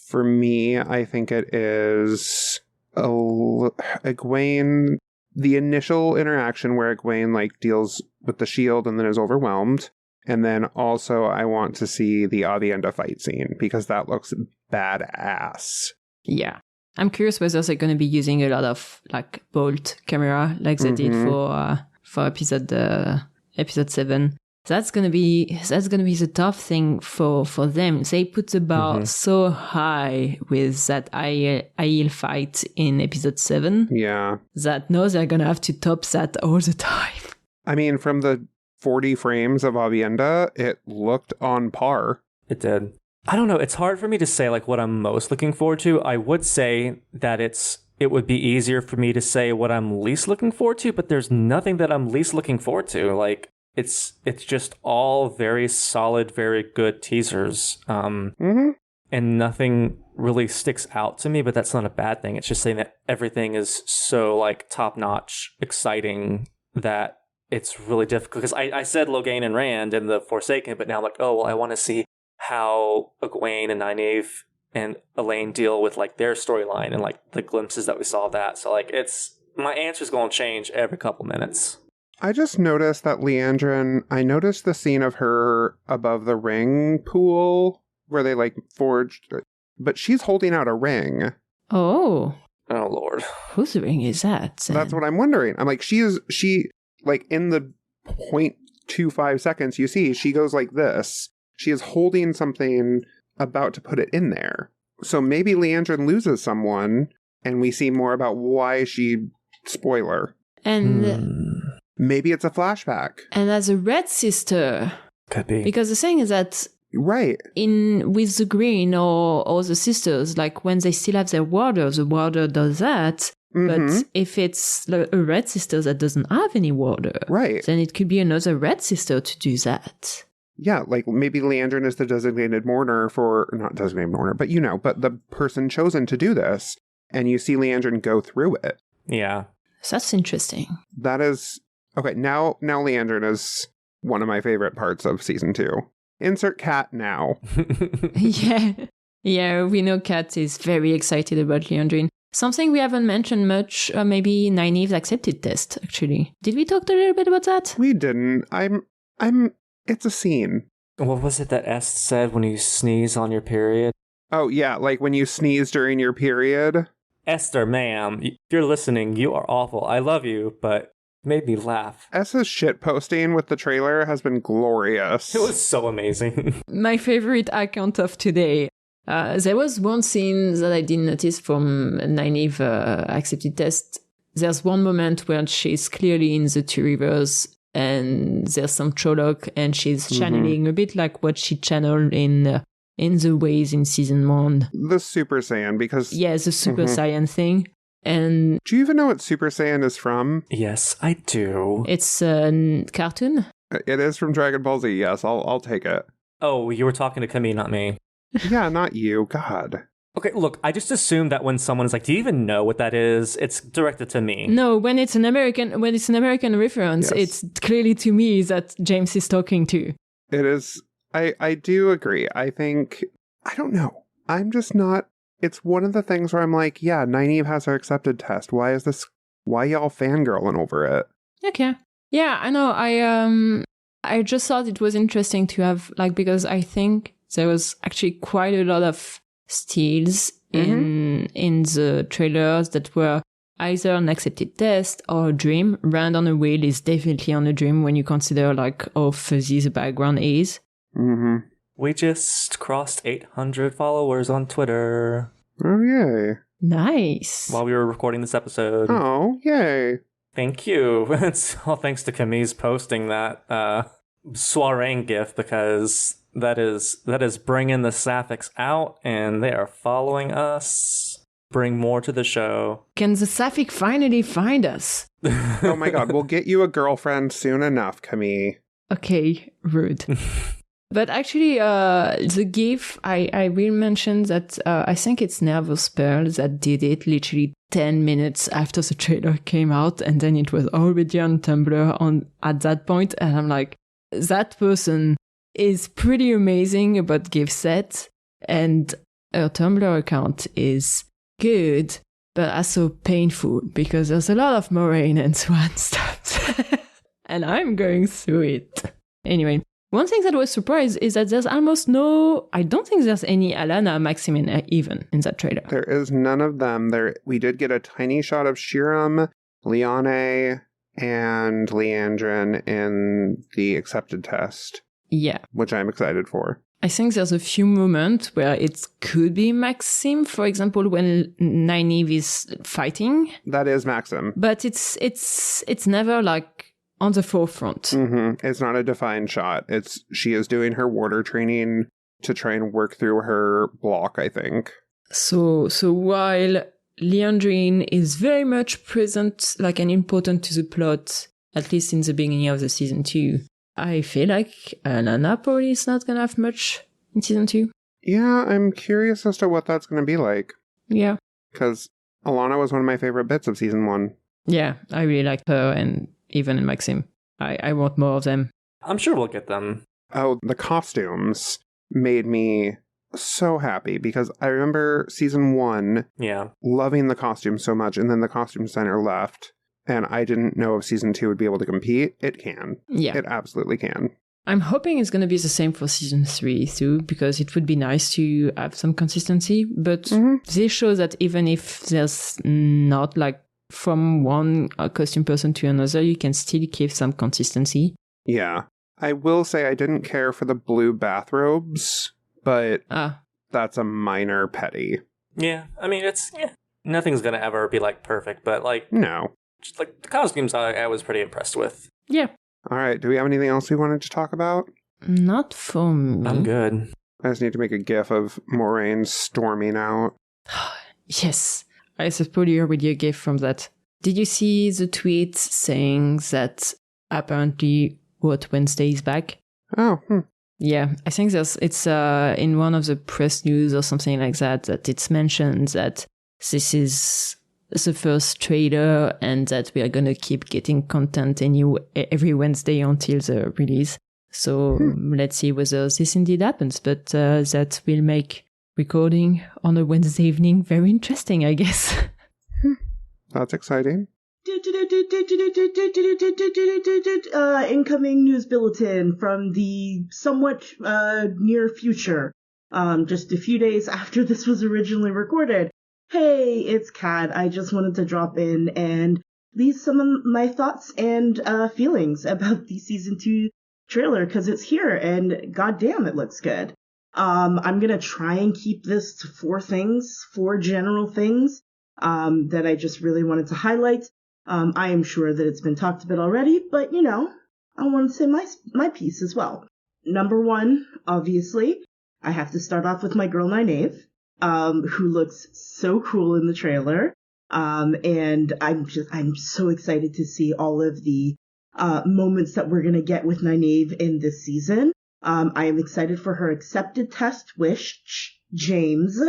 For me, I think it is Egwene, the initial interaction where Egwene like deals with the shield and then is overwhelmed. And then also I want to see the Avienda fight scene because that looks badass. Yeah. I'm curious whether they're going to be using a lot of like bolt camera like they did for episode 7. That's gonna be the tough thing for them. They put the bar so high with that Aiel fight in episode 7. Yeah. That now they're gonna have to top that all the time. I mean, from the 40 frames of Avienda, it looked on par. It did. I don't know. It's hard for me to say like what I'm most looking forward to. I would say that it would be easier for me to say what I'm least looking forward to, but there's nothing that I'm least looking forward to. Like it's just all very solid, very good teasers. And nothing really sticks out to me, but that's not a bad thing. It's just saying that everything is so like top notch, exciting that it's really difficult. Because I said Logain and Rand and the Forsaken, but now I'm like, oh well, I want to see how Egwene and Nynaeve and Elaine deal with like their storyline and like the glimpses that we saw of that. So like my answer's going to change every couple minutes. I just noticed that I noticed the scene of her above the ring pool where they like forged, but she's holding out a ring. Oh Lord. Whose ring is that? That's what I'm wondering. I'm like, she like in the 0.25 seconds you see, she goes like this. She is holding something about to put it in there. So maybe Leandrin loses someone and we see more about why spoiler. And maybe it's a flashback. And as a red sister. Could be. Because the thing is that right. With the green or the sisters, like when they still have their warder, the warder does that. But if it's a red sister that doesn't have any warder, right, then it could be another red sister to do that. Yeah, like maybe Leandrin is the designated mourner not designated mourner, but but the person chosen to do this. And you see Leandrin go through it. Yeah. So that's interesting. That is, okay, now Leandrin is one of my favorite parts of season 2. Insert Kat now. Yeah, we know Kat is very excited about Leandrin. Something we haven't mentioned much, maybe Nynaeve's accepted test, actually. Did we talk a little bit about that? We didn't. It's a scene. What was it that S said when you sneeze on your period? Oh, yeah, like when you sneeze during your period. Esther, ma'am, if you're listening, you are awful. I love you, but made me laugh. S's shit posting with the trailer has been glorious. It was so amazing. My favorite account of today. There was one scene that I didn't notice from Nynaeve accepted test. There's one moment where she's clearly in the Two Rivers and there's some Trolloc and she's channeling a bit like what she channeled in the Ways in season 1. The Super Saiyan, because... Yeah, the Super Saiyan thing. And do you even know what Super Saiyan is from? Yes, I do. It's a cartoon? It is from Dragon Ball Z, yes. I'll take it. Oh, you were talking to Camille, not me. Yeah, not you. God. Okay, look, I just assume that when someone is like, do you even know what that is? It's directed to me. No, when it's an American reference, yes. It's clearly to me that James is talking to. It is. I do agree. I think, I don't know. I'm just not, it's one of the things where I'm like, yeah, Nynaeve has her accepted test. Why y'all fangirling over it? Okay. Yeah, I know. I just thought it was interesting to have, like, because I think There was actually quite a lot of stills in the trailers that were either an accepted test or a dream. Rand on a Wheel is definitely on a dream when you consider like how fuzzy the background is. Mm-hmm. We just crossed 800 followers on Twitter. Oh, yay. Nice. While we were recording this episode. Oh, yay. Thank you. It's all thanks to Camille's posting that soiree gif, because that is bringing the Sapphics out, and they are following us. Bring more to the show. Can the Sapphic finally find us? Oh my god, we'll get you a girlfriend soon enough, Camille. Okay, rude. But actually, the GIF, I will mention that I think it's Nervous Pearl that did it literally 10 minutes after the trailer came out, and then it was already on Tumblr at that point, and I'm like, that person is pretty amazing about GIF sets, and her Tumblr account is good, but also painful, because there's a lot of Moraine and Swan stuff, and I'm going through it. Anyway. One thing that was surprised is that there's almost I don't think there's any Alana, Maximin even in that trailer. There is none of them. We did get a tiny shot of Shiram, Liane, and Leandrin in the accepted test. Yeah. Which I'm excited for. I think there's a few moments where it could be Maxim, for example, when Nynaeve is fighting. That is Maxim. But it's never like on the forefront. Mm-hmm. It's not a defined shot. She is doing her warder training to try and work through her block, I think. So while Leandrine is very much present, like, and important to the plot, at least in the beginning of the season 2, I feel like Alana probably is not going to have much in season 2. Yeah, I'm curious as to what that's going to be like. Yeah. Because Alana was one of my favorite bits of season 1. Yeah, I really like her, and even in Maxim. I want more of them. I'm sure we'll get them. Oh, the costumes made me so happy, because I remember season 1 loving the costumes so much, and then the costume designer left, and I didn't know if season 2 would be able to compete. It can. Yeah. It absolutely can. I'm hoping it's going to be the same for season 3 too, because it would be nice to have some consistency, but this shows that even if there's not like from one costume person to another, you can still keep some consistency. Yeah. I will say I didn't care for the blue bathrobes, but that's a minor petty. Yeah, I mean, nothing's gonna ever be like perfect, but like, no. Just like the costumes I was pretty impressed with. Yeah. All right, do we have anything else we wanted to talk about? Not for me. I'm good. I just need to make a gif of Moraine storming out. Yes. I suppose you're with your gift from that. Did you see the tweet saying that apparently What Wednesday is back? Oh, Yeah, I think it's in one of the press news or something like that it's mentioned that this is the first trailer and that we are going to keep getting content every Wednesday until the release. So let's see whether this indeed happens, but that will make recording on a Wednesday evening very interesting, I guess. That's exciting. Incoming news bulletin from the somewhat near future. Just a few days after this was originally recorded. Hey, it's Kat. I just wanted to drop in and leave some of my thoughts and feelings about the season 2 trailer, because it's here and goddamn, it looks good. I'm gonna try and keep this to 4 general things that I just really wanted to highlight. I am sure that it's been talked about already, but I want to say my piece as well. Number 1, obviously, I have to start off with my girl Nynaeve, who looks so cool in the trailer. And I'm so excited to see all of the moments that we're gonna get with Nynaeve in this season. I am excited for her accepted test wish, James.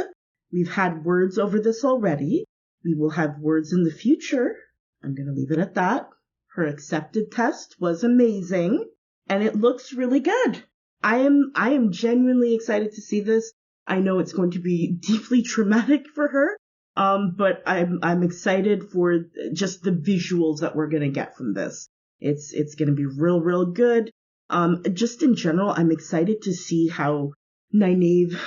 We've had words over this already. We will have words in the future. I'm going to leave it at that. Her accepted test was amazing, and it looks really good. I am genuinely excited to see this. I know it's going to be deeply traumatic for her, but I'm excited for just the visuals that we're going to get from this. It's going to be real good. Just in general, I'm excited to see how Nynaeve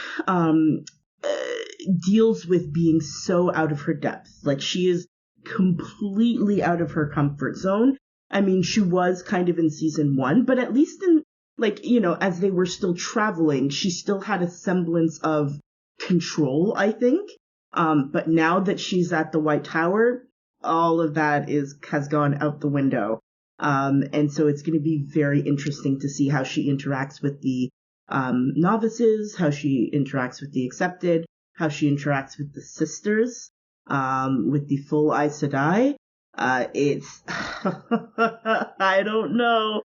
deals with being so out of her depth. Like, she is completely out of her comfort zone. I mean, she was kind of in season 1, but at least in, like, you know, as they were still traveling, she still had a semblance of control, I think. But now that she's at the White Tower, all of that has gone out the window. And so it's going to be very interesting to see how she interacts with the novices, how she interacts with the accepted, how she interacts with the sisters, with the full Aes Sedai. It's I don't know.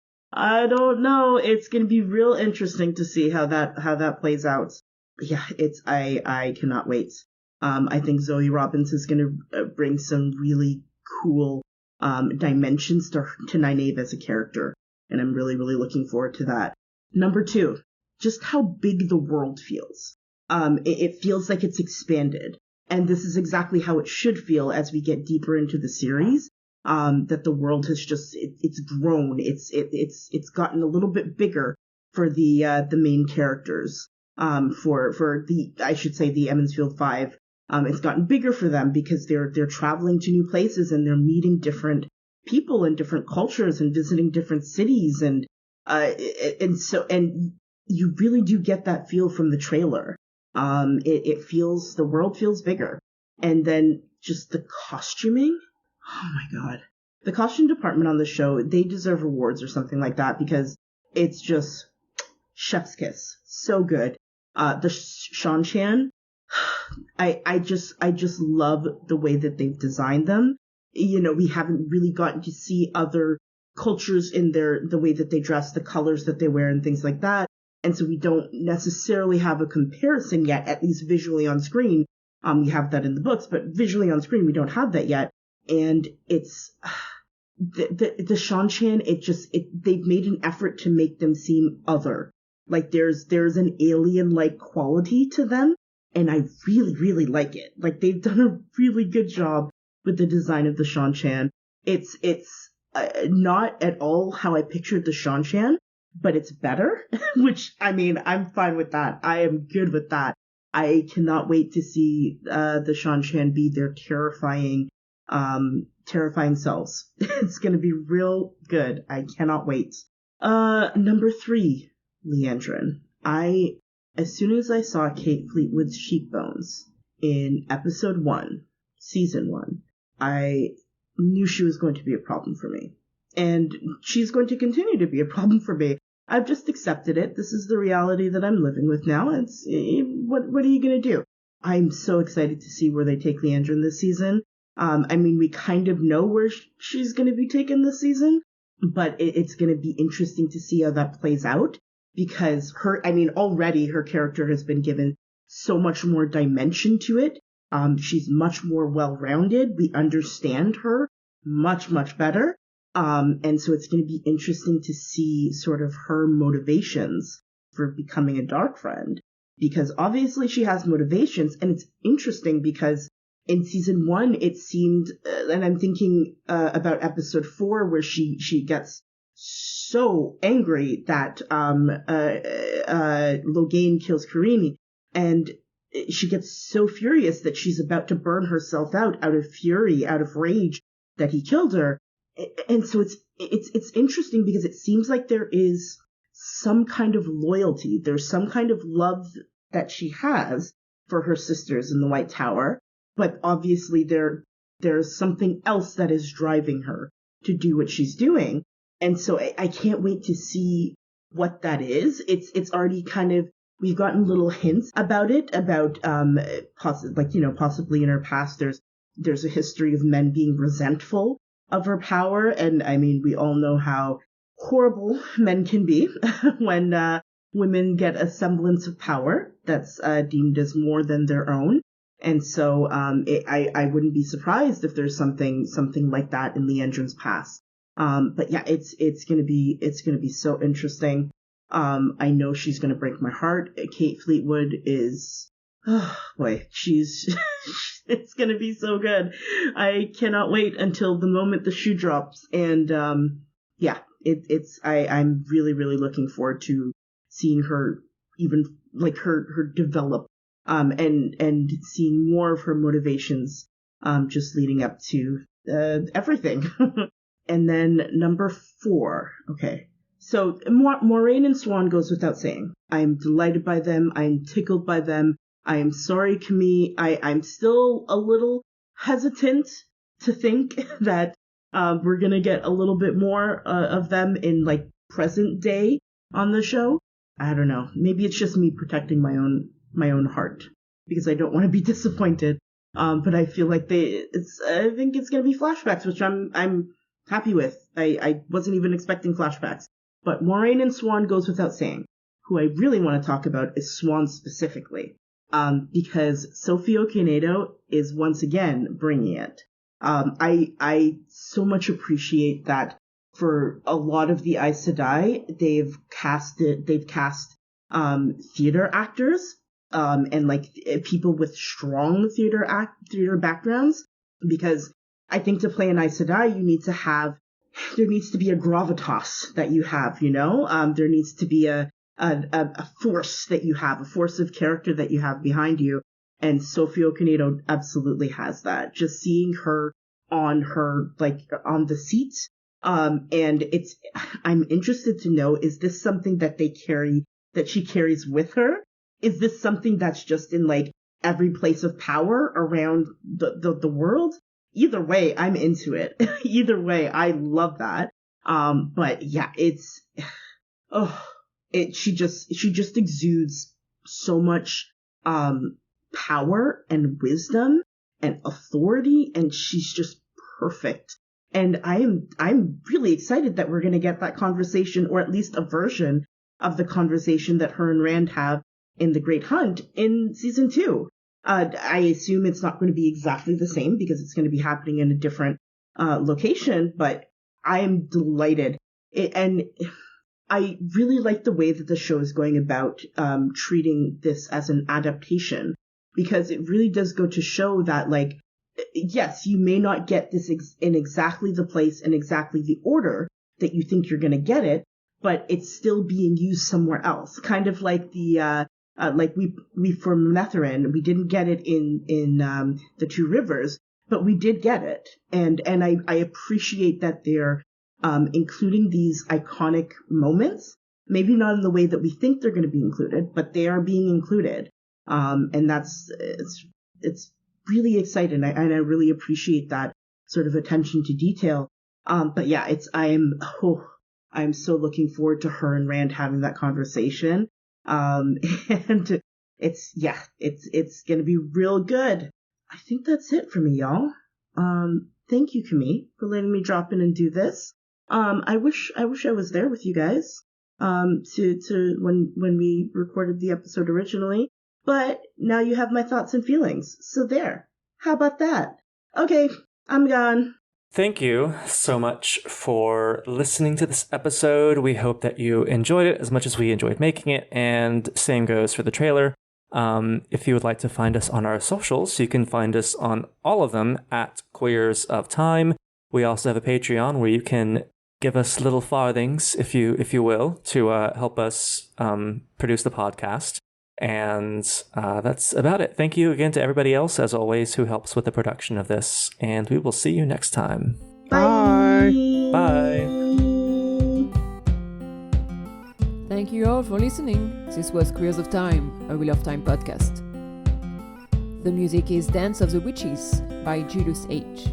It's going to be real interesting to see how that plays out. Yeah, I cannot wait. I think Zoe Robbins is going to bring some really cool dimensions to Nynaeve as a character, and I'm really, really looking forward to that. Number 2, just how big the world feels. It feels like it's expanded, and this is exactly how it should feel as we get deeper into the series. That the world has just it's grown, it's gotten a little bit bigger for the main characters. For the, I should say, the Emmonsfield 5. It's gotten bigger for them because they're traveling to new places and they're meeting different people and different cultures and visiting different cities, and you really do get that feel from the trailer. The world feels bigger, and then just the costuming. Oh my god, the costume department on the show, they deserve awards or something like that, because it's just chef's kiss, so good. The Shan-Chan, I just love the way that they've designed them. You know, we haven't really gotten to see other cultures in the way that they dress, the colors that they wear and things like that. And so we don't necessarily have a comparison yet, at least visually on screen. We have that in the books, but visually on screen, we don't have that yet. And it's the Shan-Chan, they've made an effort to make them seem other. Like there's an alien-like quality to them, and I really, really like it. Like, they've done a really good job with the design of the Shan-Chan. It's not at all how I pictured the Shan-Chan, but it's better, which, I mean, I'm fine with that. I am good with that. I cannot wait to see the Shan-Chan be their terrifying selves. It's going to be real good. I cannot wait. Number 3, Leandrin. As soon as I saw Kate Fleetwood's cheekbones in episode 1, season 1, I knew she was going to be a problem for me. And she's going to continue to be a problem for me. I've just accepted it. This is the reality that I'm living with now. What are you going to do? I'm so excited to see where they take Leandrin this season. I mean, we kind of know where she's going to be taken this season, but it's going to be interesting to see how that plays out, because already her character has been given so much more dimension to it. She's much more well-rounded. We understand her much, much better. And so it's going to be interesting to see sort of her motivations for becoming a dark friend, because obviously she has motivations, and it's interesting because in season 1, it seemed, and I'm thinking about episode 4, where she gets so angry that Logain kills Karini, and she gets so furious that she's about to burn herself out of fury, out of rage that he killed her. And so it's interesting because it seems like there is some kind of loyalty. There's some kind of love that she has for her sisters in the White Tower, but obviously there's something else that is driving her to do what she's doing. And so I can't wait to see what that is. It's already kind of, we've gotten little hints about it, about possibly in her past there's a history of men being resentful of her power, and I mean, we all know how horrible men can be when women get a semblance of power that's deemed as more than their own. And so I wouldn't be surprised if there's something like that in Leandrin's past. But yeah, it's gonna be so interesting. I know she's gonna break my heart. Kate Fleetwood is, oh boy, it's gonna be so good. I cannot wait until the moment the shoe drops. And yeah, I'm really, really looking forward to seeing her even like her develop, and seeing more of her motivations, just leading up to everything. And then number 4. Okay. So Moraine and Swan goes without saying. I am delighted by them. I am tickled by them. I am sorry, Camille. I'm still a little hesitant to think that we're going to get a little bit more of them in like present day on the show. I don't know. Maybe it's just me protecting my own heart because I don't want to be disappointed. But I feel like I think it's going to be flashbacks, which I'm happy with. I wasn't even expecting flashbacks. But Moraine and Swan goes without saying. Who I really want to talk about is Swan specifically. Because Sophie Okonedo is once again bringing it. I so much appreciate that for a lot of the Aes Sedai, they've cast theater actors, and like people with strong theater backgrounds, because I think to play an Aes Sedai, there needs to be a gravitas that you have, there needs to be a force that you have, a force of character that you have behind you. And Sophie Okonedo absolutely has that. Just seeing her on the seat. And I'm interested to know, is this something that she carries with her? Is this something that's just in like every place of power around the world? Either way, I'm into it. Either way, I love that. But yeah, she just exudes so much power and wisdom and authority, and she's just perfect. And I'm really excited that we're going to get that conversation, or at least a version of the conversation that her and Rand have in The Great Hunt in season 2. I assume it's not going to be exactly the same because it's going to be happening in a different location, but I am delighted. And I really like the way that the show is going about treating this as an adaptation, because it really does go to show that, like, yes, you may not get this in exactly the place and exactly the order that you think you're going to get it, but it's still being used somewhere else. Kind of like the we for Netherin, we didn't get it in the Two Rivers, but we did get it, and I appreciate that they're including these iconic moments. Maybe not in the way that we think they're going to be included, but they are being included, and it's really exciting, and I really appreciate that sort of attention to detail. But yeah, I'm so looking forward to her and Rand having that conversation. And it's going to be real good. I think that's it for me, y'all. Thank you, Camille, for letting me drop in and do this. I wish I was there with you guys, to when we recorded the episode originally, but now you have my thoughts and feelings. So there. How about that? Okay, I'm gone. Thank you so much for listening to this episode. We hope that you enjoyed it as much as we enjoyed making it, and same goes for the trailer. If you would like to find us on our socials, you can find us on all of them at Queers of Time. We also have a Patreon where you can give us little farthings, if you will, to help us produce the podcast. And that's about it. Thank you again to everybody else, as always, who helps with the production of this. And we will see you next time. Bye. Bye. Thank you all for listening. This was Queers of Time, a Wheel of Time podcast. The music is Dance of the Witches by Julius H.